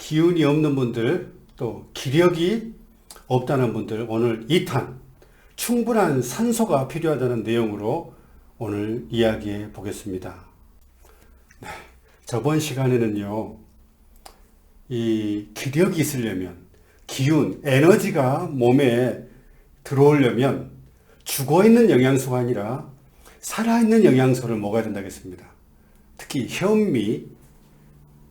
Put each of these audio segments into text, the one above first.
기운이 없는 분들, 또 기력이 없다는 분들, 오늘 2탄 충분한 산소가 필요하다는 내용으로 오늘 이야기해 보겠습니다. 네, 저번 시간에는요, 이 기력이 있으려면, 기운, 에너지가 몸에 들어오려면 죽어있는 영양소가 아니라 살아있는 영양소를 먹어야 된다고 했습니다. 특히 현미,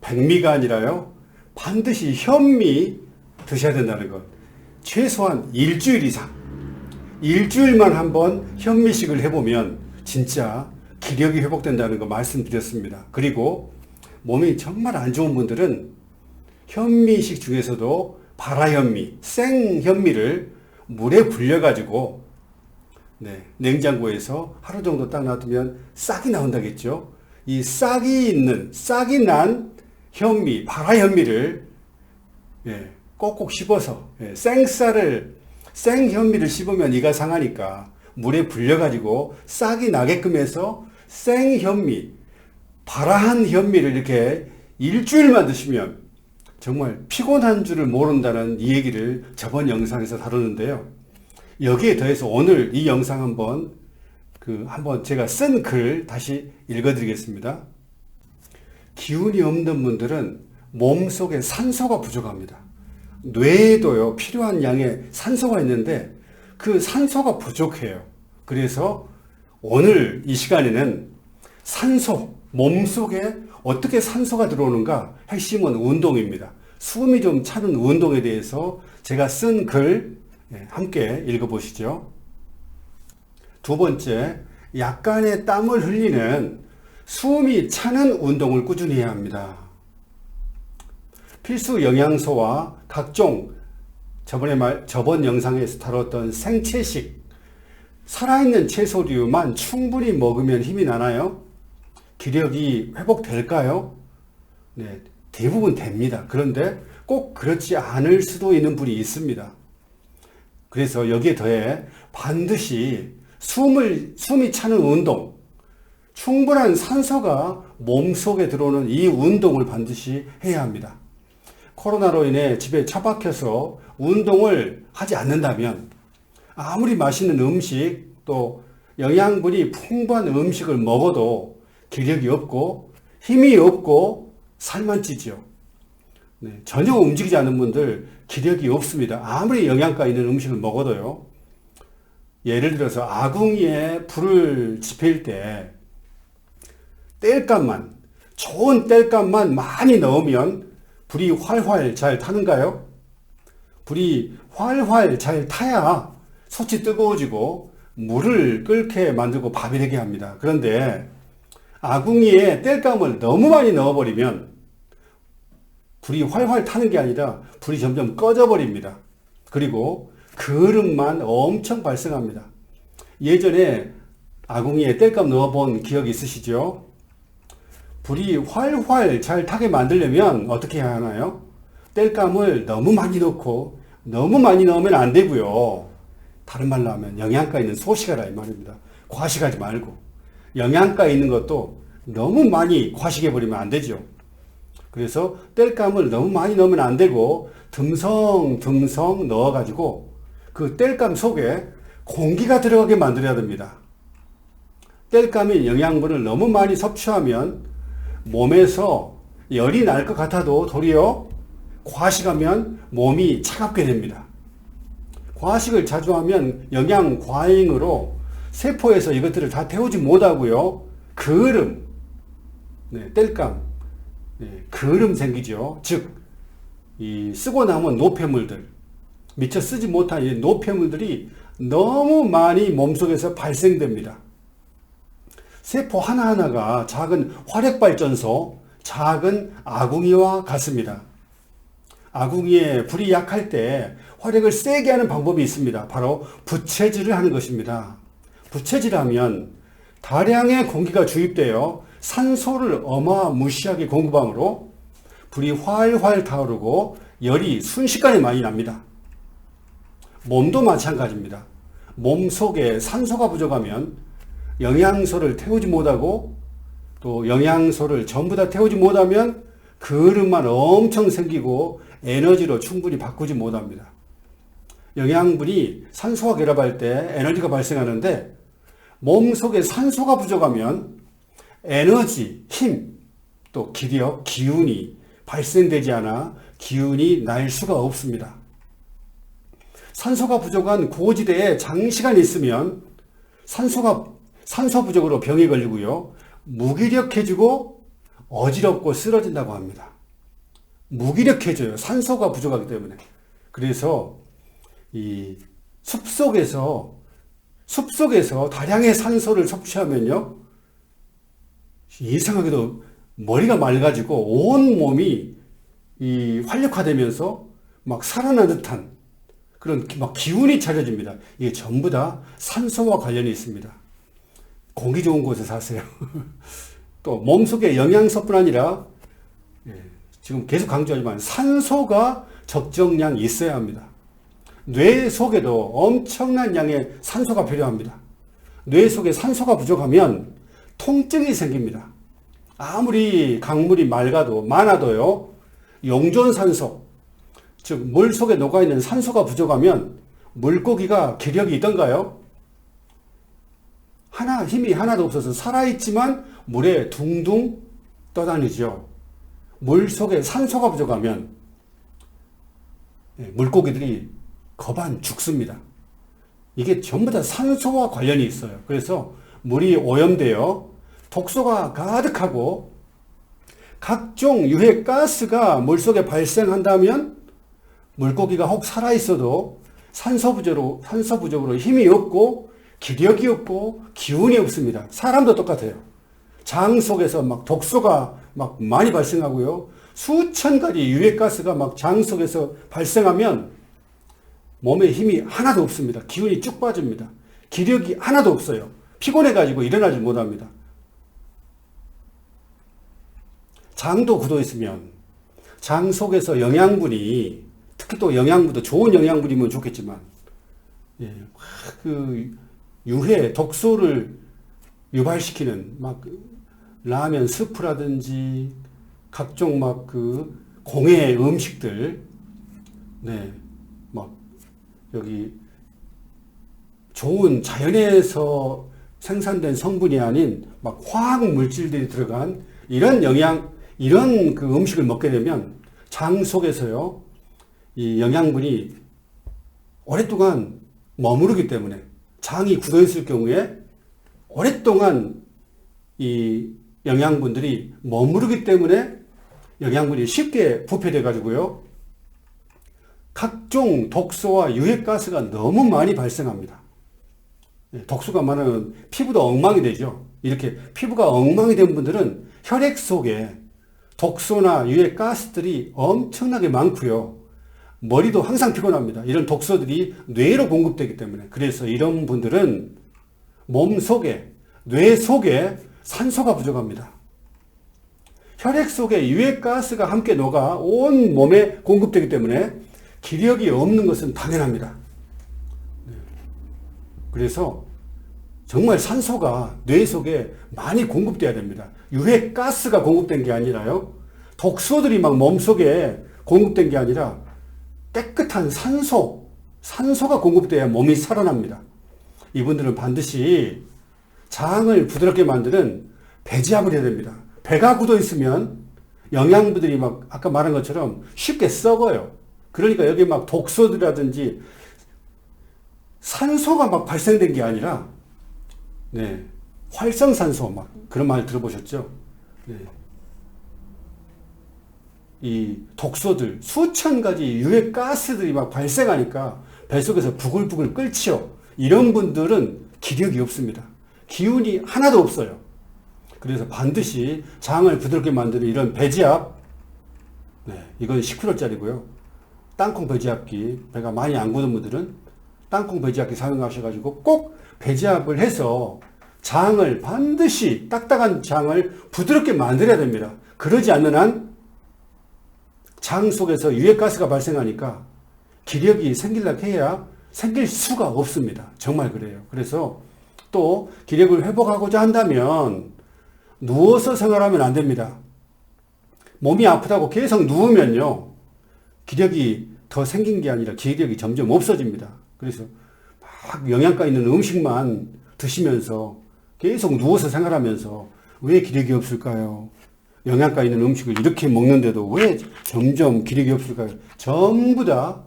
백미가 아니라요, 반드시 현미 드셔야 된다는 것. 최소한 일주일 이상, 일주일만 한번 현미식을 해보면 진짜 기력이 회복된다는 거 말씀드렸습니다. 그리고 몸이 정말 안 좋은 분들은 현미식 중에서도 발화현미, 생현미를 물에 불려가지고 냉장고에서 하루 정도 딱 놔두면 싹이 나온다겠죠. 이 싹이 난 현미, 발화현미를 꼭꼭 씹어서 생현미를 씹으면 이가 상하니까 물에 불려가지고 싹이 나게끔 해서 생현미, 발화한 현미를 이렇게 일주일만 드시면 정말 피곤한 줄을 모른다는 이 얘기를 저번 영상에서 다루는데요. 여기에 더해서 오늘 이 영상 한번 제가 쓴 글 다시 읽어드리겠습니다. 기운이 없는 분들은 몸속에 산소가 부족합니다. 뇌에도요, 필요한 양의 산소가 있는데 그 산소가 부족해요. 그래서 오늘 이 시간에는 몸속에 어떻게 산소가 들어오는가, 핵심은 운동입니다. 숨이 좀 차는 운동에 대해서 제가 쓴 글 함께 읽어보시죠. 두 번째, 약간의 땀을 흘리는 숨이 차는 운동을 꾸준히 해야 합니다. 필수 영양소와 각종 저번 영상에서 다뤘던 생채식, 살아있는 채소류만 충분히 먹으면 힘이 나나요? 기력이 회복될까요? 네, 대부분 됩니다. 그런데 꼭 그렇지 않을 수도 있는 분이 있습니다. 그래서 여기에 더해 반드시 숨이 차는 운동, 충분한 산소가 몸속에 들어오는 이 운동을 반드시 해야 합니다. 코로나로 인해 집에 처박혀서 운동을 하지 않는다면 아무리 맛있는 음식, 또 영양분이 풍부한 음식을 먹어도 기력이 없고 힘이 없고 살만 찌죠. 전혀 움직이지 않는 분들 기력이 없습니다. 아무리 영양가 있는 음식을 먹어도요. 예를 들어서 아궁이에 불을 지필 때 좋은 땔감만 많이 넣으면 불이 활활 잘 타는가요? 불이 활활 잘 타야 솥이 뜨거워지고 물을 끓게 만들고 밥이 되게 합니다. 그런데 아궁이에 땔감을 너무 많이 넣어버리면 불이 활활 타는 게 아니라 불이 점점 꺼져 버립니다. 그리고 그릇만 엄청 발생합니다. 예전에 아궁이에 땔감 넣어본 기억 있으시죠? 불이 활활 잘 타게 만들려면 어떻게 해야 하나요? 땔감을 너무 많이 넣고 너무 많이 넣으면 안 되고요. 다른 말로 하면 영양가 있는 소식하라 이 말입니다. 과식하지 말고. 영양가 있는 것도 너무 많이 과식해버리면 안 되죠. 그래서 땔감을 너무 많이 넣으면 안 되고 듬성듬성 넣어가지고 그 땔감 속에 공기가 들어가게 만들어야 됩니다. 땔감인 영양분을 너무 많이 섭취하면 몸에서 열이 날 것 같아도 도리어 과식하면 몸이 차갑게 됩니다. 과식을 자주 하면 영양 과잉으로 세포에서 이것들을 다 태우지 못하고요. 땔감, 그름 생기죠. 즉, 이 쓰고 남은 노폐물들, 미처 쓰지 못한 이 노폐물들이 너무 많이 몸속에서 발생됩니다. 세포 하나하나가 작은 화력발전소, 작은 아궁이와 같습니다. 아궁이에 불이 약할 때 화력을 세게 하는 방법이 있습니다. 바로 부채질을 하는 것입니다. 부채질하면 다량의 공기가 주입되어 산소를 어마무시하게 공급하므로 불이 활활 타오르고 열이 순식간에 많이 납니다. 몸도 마찬가지입니다. 몸 속에 산소가 부족하면 영양소를 태우지 못하고 또 영양소를 전부 다 태우지 못하면 그릇만 엄청 생기고 에너지로 충분히 바꾸지 못합니다. 영양분이 산소와 결합할 때 에너지가 발생하는데 몸속에 산소가 부족하면 에너지, 힘, 또 기력, 기운이 발생되지 않아 기운이 날 수가 없습니다. 산소가 부족한 고지대에 장시간 있으면 산소 부족으로 병이 걸리고요. 무기력해지고 어지럽고 쓰러진다고 합니다. 무기력해져요. 산소가 부족하기 때문에. 그래서 이 숲속에서 다량의 산소를 섭취하면요. 이상하게도 머리가 맑아지고 온 몸이 활력화되면서 막 살아난 듯한 그런 막 기운이 차려집니다. 이게 전부 다 산소와 관련이 있습니다. 공기 좋은 곳에 사세요. 또 몸속에 영양소뿐 아니라 지금 계속 강조하지만 산소가 적정량 있어야 합니다. 뇌 속에도 엄청난 양의 산소가 필요합니다. 뇌 속에 산소가 부족하면 통증이 생깁니다. 아무리 강물이 많아도요, 용존산소, 즉 물 속에 녹아있는 산소가 부족하면 물고기가 기력이 있던가요? 힘이 하나도 없어서 살아있지만 물에 둥둥 떠다니죠. 물 속에 산소가 부족하면 물고기들이 거반 죽습니다. 이게 전부 다 산소와 관련이 있어요. 그래서 물이 오염되어 독소가 가득하고 각종 유해 가스가 물속에 발생한다면 물고기가 혹 살아있어도 산소 부족으로 힘이 없고 기력이 없고 기운이 없습니다. 사람도 똑같아요. 장 속에서 막 독소가 막 많이 발생하고요. 수천 가지 유해 가스가 막 장 속에서 발생하면 몸에 힘이 하나도 없습니다. 기운이 쭉 빠집니다. 기력이 하나도 없어요. 피곤해가지고 일어나지 못합니다. 장도 굳어 있으면 장 속에서 영양분이, 특히 또 영양분도 좋은 영양분이면 좋겠지만, 유해, 독소를 유발시키는 라면 스프라든지 각종 공해 음식들, 여기 좋은 자연에서 생산된 성분이 아닌 화학 물질들이 들어간 이런 그 음식을 먹게 되면 장 속에서요, 이 영양분이 오랫동안 머무르기 때문에 장이 굳어 있을 경우에 오랫동안 이 영양분들이 머무르기 때문에 영양분이 쉽게 부패돼 가지고요, 각종 독소와 유해가스가 너무 많이 발생합니다. 독소가 많으면 피부도 엉망이 되죠. 이렇게 피부가 엉망이 된 분들은 혈액 속에 독소나 유해가스들이 엄청나게 많고요. 머리도 항상 피곤합니다. 이런 독소들이 뇌로 공급되기 때문에. 그래서 이런 분들은 몸 속에, 뇌 속에 산소가 부족합니다. 혈액 속에 유해가스가 함께 녹아 온 몸에 공급되기 때문에 기력이 없는 것은 당연합니다. 그래서 정말 산소가 뇌 속에 많이 공급돼야 됩니다. 유해가스가 공급된 게 아니라요, 독소들이 몸속에 공급된 게 아니라 깨끗한 산소가 공급돼야 몸이 살아납니다. 이분들은 반드시 장을 부드럽게 만드는 배지압을 해야 됩니다. 배가 굳어 있으면 영양분들이 아까 말한 것처럼 쉽게 썩어요. 그러니까 여기 독소들이라든지 산소가 발생된 게 아니라, 활성산소 그런 말 들어보셨죠? 이 독소들, 수천 가지 유해 가스들이 발생하니까 뱃속에서 부글부글 끓지요. 이런 분들은 기력이 없습니다. 기운이 하나도 없어요. 그래서 반드시 장을 부드럽게 만드는 이런 배지압, 이건 10kg짜리고요. 땅콩 배지압기, 배가 많이 안 굳은 분들은 땅콩 배지압기 사용하셔가지고 꼭 배지압을 해서 장을 반드시, 딱딱한 장을 부드럽게 만들어야 됩니다. 그러지 않는 한 장 속에서 유해가스가 발생하니까 기력이 생기려고 해야 생길 수가 없습니다. 정말 그래요. 그래서 또 기력을 회복하고자 한다면 누워서 생활하면 안 됩니다. 몸이 아프다고 계속 누우면요, 기력이 더 생긴 게 아니라 기력이 점점 없어집니다. 그래서 막 영양가 있는 음식만 드시면서 계속 누워서 생활하면서 왜 기력이 없을까요? 영양가 있는 음식을 이렇게 먹는데도 왜 점점 기력이 없을까요? 전부 다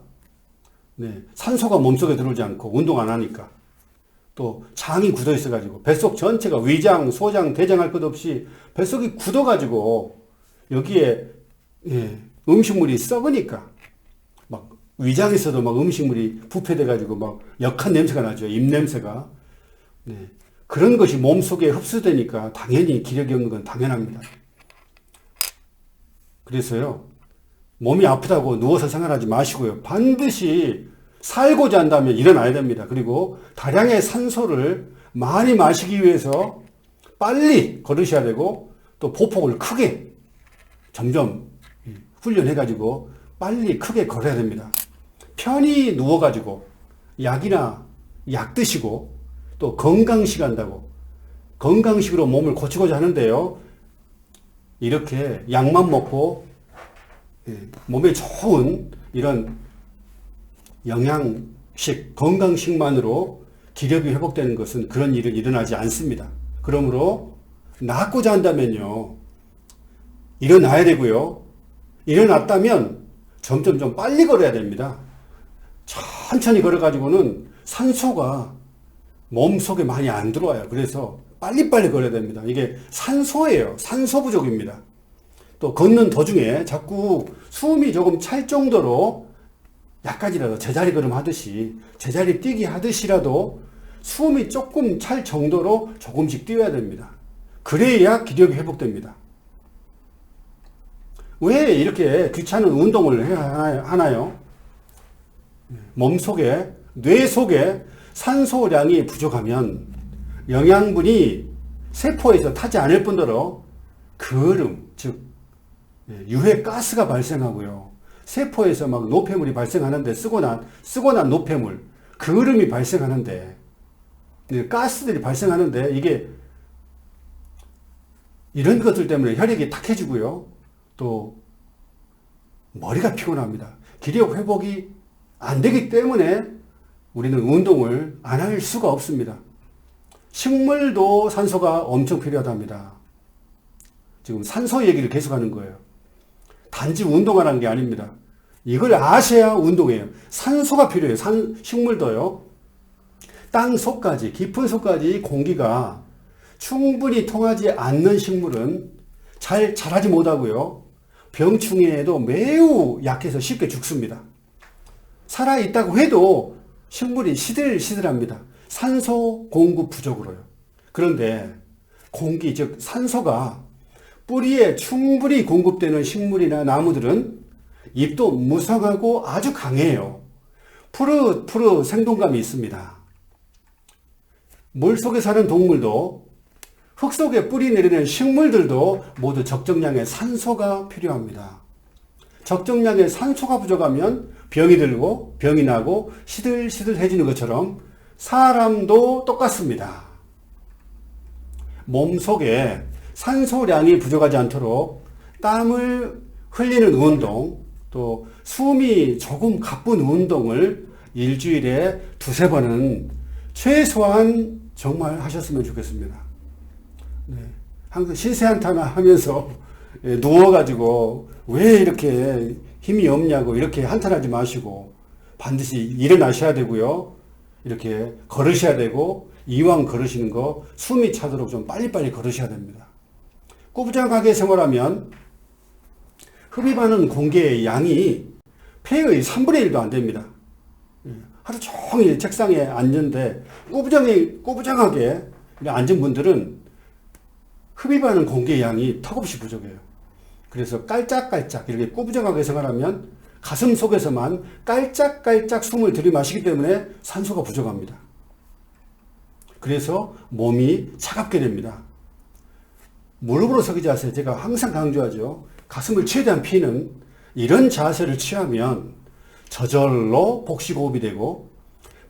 산소가 몸속에 들어오지 않고 운동 안 하니까, 또 장이 굳어 있어가지고 뱃속 전체가 위장, 소장, 대장 할 것 없이 뱃속이 굳어가지고 여기에 음식물이 썩으니까 막 위장에서도 막 음식물이 부패돼가지고 막 역한 냄새가 나죠. 입냄새가. 그런 것이 몸속에 흡수되니까 당연히 기력이 없는 건 당연합니다. 그래서요, 몸이 아프다고 누워서 생활하지 마시고요. 반드시 살고자 한다면 일어나야 됩니다. 그리고 다량의 산소를 많이 마시기 위해서 빨리 걸으셔야 되고, 또 보폭을 크게 점점 훈련해가지고 빨리 크게 걸어야 됩니다. 편히 누워가지고 약 드시고 또 건강식 한다고 건강식으로 몸을 고치고자 하는데요, 이렇게 약만 먹고 몸에 좋은 이런 영양식, 건강식만으로 기력이 회복되는 것은 그런 일은 일어나지 않습니다. 그러므로 낫고자 한다면요, 일어나야 되고요. 일어났다면 점점 좀 빨리 걸어야 됩니다. 천천히 걸어가지고는 산소가 몸속에 많이 안 들어와요. 그래서 빨리빨리 걸어야 됩니다. 이게 산소예요. 산소 부족입니다. 또 걷는 도중에 자꾸 숨이 조금 찰 정도로 약간이라도 제자리 걸음 하듯이, 제자리 뛰기 하듯이라도 숨이 조금 찰 정도로 조금씩 뛰어야 됩니다. 그래야 기력이 회복됩니다. 왜 이렇게 귀찮은 운동을 해야 하나요? 몸속에, 뇌 속에 산소량이 부족하면 영양분이 세포에서 타지 않을 뿐더러 거름, 즉 유해가스가 발생하고요. 세포에서 막 노폐물이 발생하는데, 쓰고 난 노폐물, 거름이 발생하는데, 가스들이 발생하는데, 이게 이런 것들 때문에 혈액이 탁해지고요. 또 머리가 피곤합니다. 기력 회복이 안 되기 때문에 우리는 운동을 안 할 수가 없습니다. 식물도 산소가 엄청 필요하답니다. 지금 산소 얘기를 계속하는 거예요. 단지 운동하라는 게 아닙니다. 이걸 아셔야 운동해요. 산소가 필요해요. 식물도요. 땅 속까지, 깊은 속까지 공기가 충분히 통하지 않는 식물은 잘 자라지 못하고요. 병충해에도 매우 약해서 쉽게 죽습니다. 살아있다고 해도 식물이 시들시들합니다. 산소 공급 부족으로요. 그런데 공기, 즉 산소가 뿌리에 충분히 공급되는 식물이나 나무들은 잎도 무성하고 아주 강해요. 푸릇푸릇 생동감이 있습니다. 물속에 사는 동물도, 흙 속에 뿌리 내리는 식물들도 모두 적정량의 산소가 필요합니다. 적정량의 산소가 부족하면 병이 들고 병이 나고 시들시들해지는 것처럼 사람도 똑같습니다. 몸속에 산소량이 부족하지 않도록 땀을 흘리는 운동, 또 숨이 조금 가쁜 운동을 일주일에 2-3번은 최소한 정말 하셨으면 좋겠습니다. 항상 신세한탄 하면서 누워가지고 왜 이렇게 힘이 없냐고 이렇게 한탄하지 마시고 반드시 일어나셔야 되고요. 이렇게 걸으셔야 되고, 이왕 걸으시는 거 숨이 차도록 좀 빨리빨리 걸으셔야 됩니다. 꾸부장하게 생활하면 흡입하는 공기의 양이 폐의 3분의 1도 안 됩니다. 하루 종일 책상에 앉는데 꾸부장하게 앉은 분들은 흡입하는 공기의 양이 턱없이 부족해요. 그래서 깔짝깔짝 이렇게 꾸부정하게 생활하면 가슴 속에서만 깔짝깔짝 숨을 들이마시기 때문에 산소가 부족합니다. 그래서 몸이 차갑게 됩니다. 무릎으로 서기 자세, 제가 항상 강조하죠. 가슴을 최대한 피는 이런 자세를 취하면 저절로 복식호흡이 되고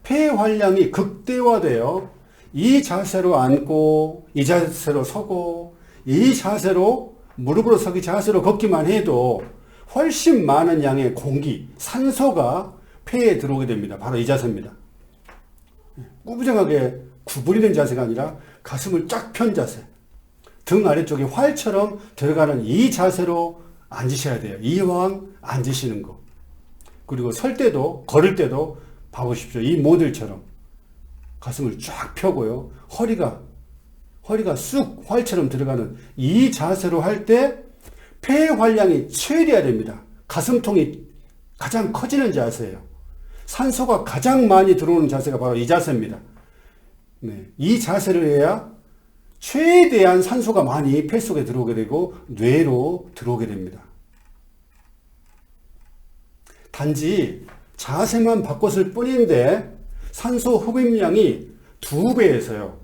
폐활량이 극대화되어 이 자세로 앉고 이 자세로 서고 이 자세로 무릎으로 서기 자세로 걷기만 해도 훨씬 많은 양의 공기, 산소가 폐에 들어오게 됩니다. 바로 이 자세입니다. 꾸부정하게 구부리는 자세가 아니라 가슴을 쫙 편 자세. 등 아래쪽에 활처럼 들어가는 이 자세로 앉으셔야 돼요. 이왕 앉으시는 거. 그리고 설 때도, 걸을 때도 봐보십시오. 이 모델처럼 가슴을 쫙 펴고요. 허리가 쑥 활처럼 들어가는 이 자세로 할 때 폐 활량이 최대해야 됩니다. 가슴통이 가장 커지는 자세예요. 산소가 가장 많이 들어오는 자세가 바로 이 자세입니다. 네, 이 자세를 해야 최대한 산소가 많이 폐 속에 들어오게 되고 뇌로 들어오게 됩니다. 단지 자세만 바꿨을 뿐인데 산소 흡입량이 2배에서요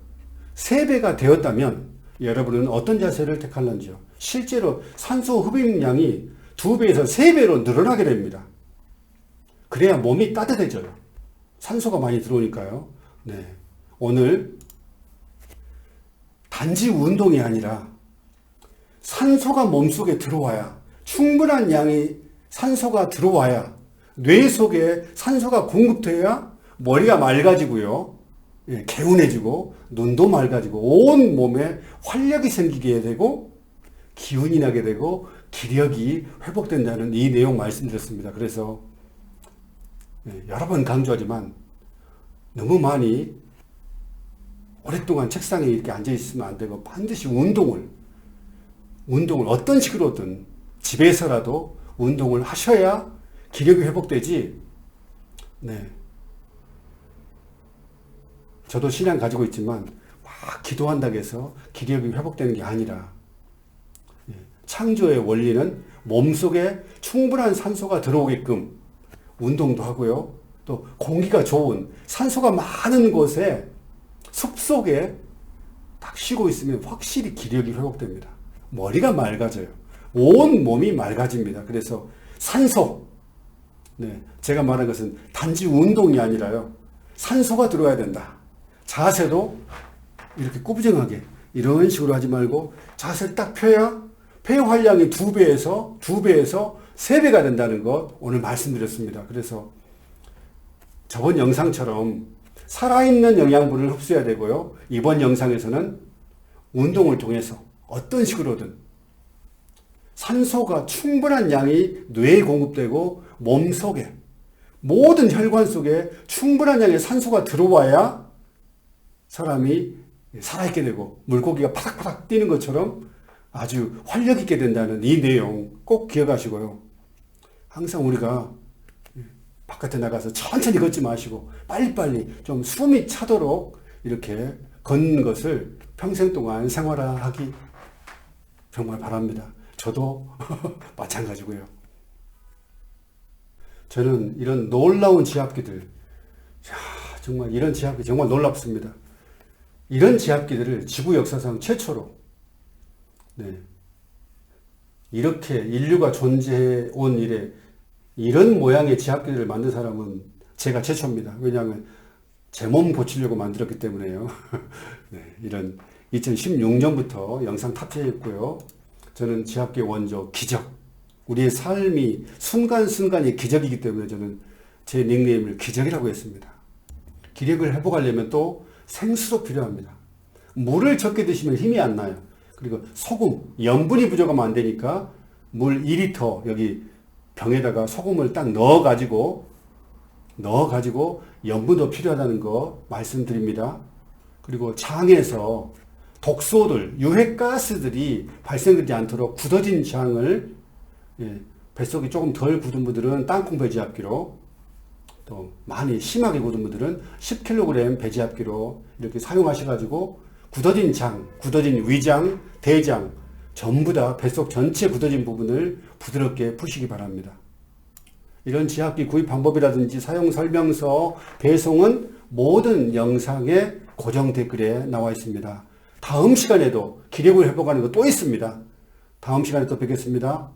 3배가 되었다면 여러분은 어떤 자세를 택할런지요? 실제로 산소 흡입량이 2배에서 3배로 늘어나게 됩니다. 그래야 몸이 따뜻해져요. 산소가 많이 들어오니까요. 네. 오늘 단지 운동이 아니라 산소가 몸속에 들어와야 충분한 양의 산소가 들어와야 뇌 속에 산소가 공급돼야 머리가 맑아지고요. 예, 개운해지고 눈도 맑아지고 온 몸에 활력이 생기게 되고 기운이 나게 되고 기력이 회복된다는 이 내용 말씀드렸습니다. 그래서 여러 번 강조하지만 너무 많이 오랫동안 책상에 이렇게 앉아 있으면 안 되고 반드시 운동을 어떤 식으로든 집에서라도 운동을 하셔야 기력이 회복되지. 네. 저도 신앙 가지고 있지만 막 기도한다고 해서 기력이 회복되는 게 아니라 창조의 원리는 몸속에 충분한 산소가 들어오게끔 운동도 하고요. 또 공기가 좋은 산소가 많은 곳에 숲속에 딱 쉬고 있으면 확실히 기력이 회복됩니다. 머리가 맑아져요. 온 몸이 맑아집니다. 그래서 산소, 네, 제가 말한 것은 단지 운동이 아니라요. 산소가 들어와야 된다. 자세도 이렇게 꾸부정하게 이런 식으로 하지 말고 자세를 딱 펴야 폐 활량이 2배에서 3배가 된다는 것 오늘 말씀드렸습니다. 그래서 저번 영상처럼 살아있는 영양분을 흡수해야 되고요. 이번 영상에서는 운동을 통해서 어떤 식으로든 산소가 충분한 양이 뇌에 공급되고 몸속에 모든 혈관 속에 충분한 양의 산소가 들어와야 사람이 살아있게 되고 물고기가 파닥파닥 뛰는 것처럼 아주 활력 있게 된다는 이 내용 꼭 기억하시고요. 항상 우리가 바깥에 나가서 천천히 걷지 마시고 빨리빨리 좀 숨이 차도록 이렇게 걷는 것을 평생 동안 생활하기 정말 바랍니다. 저도 마찬가지고요. 저는 이런 놀라운 지압기들, 정말 이런 지압기 정말 놀랍습니다. 이런 지압기들을 지구 역사상 최초로 이렇게 인류가 존재해 온 이래 이런 모양의 지압기들을 만든 사람은 제가 최초입니다. 왜냐하면 제 몸 고치려고 만들었기 때문에요. 이런 2016년부터 영상 탑재했고요. 저는 지압기 원조 기적, 우리의 삶이 순간순간이 기적이기 때문에 저는 제 닉네임을 기적이라고 했습니다. 기력을 회복하려면 또 생수도 필요합니다. 물을 적게 드시면 힘이 안 나요. 그리고 소금, 염분이 부족하면 안 되니까 물 2리터 여기 병에다가 소금을 딱 넣어가지고 염분도 필요하다는 거 말씀드립니다. 그리고 장에서 독소들, 유해가스들이 발생되지 않도록 굳어진 장을 뱃속이 조금 덜 굳은 분들은 땅콩 배지압기로 또 많이 심하게 굳은 분들은 10kg 배지압기로 이렇게 사용하셔가지고 굳어진 장, 굳어진 위장, 대장 전부 다 뱃속 전체 굳어진 부분을 부드럽게 푸시기 바랍니다. 이런 지압기 구입 방법이라든지 사용 설명서 배송은 모든 영상의 고정 댓글에 나와 있습니다. 다음 시간에도 기력을 회복하는 거 또 있습니다. 다음 시간에 또 뵙겠습니다.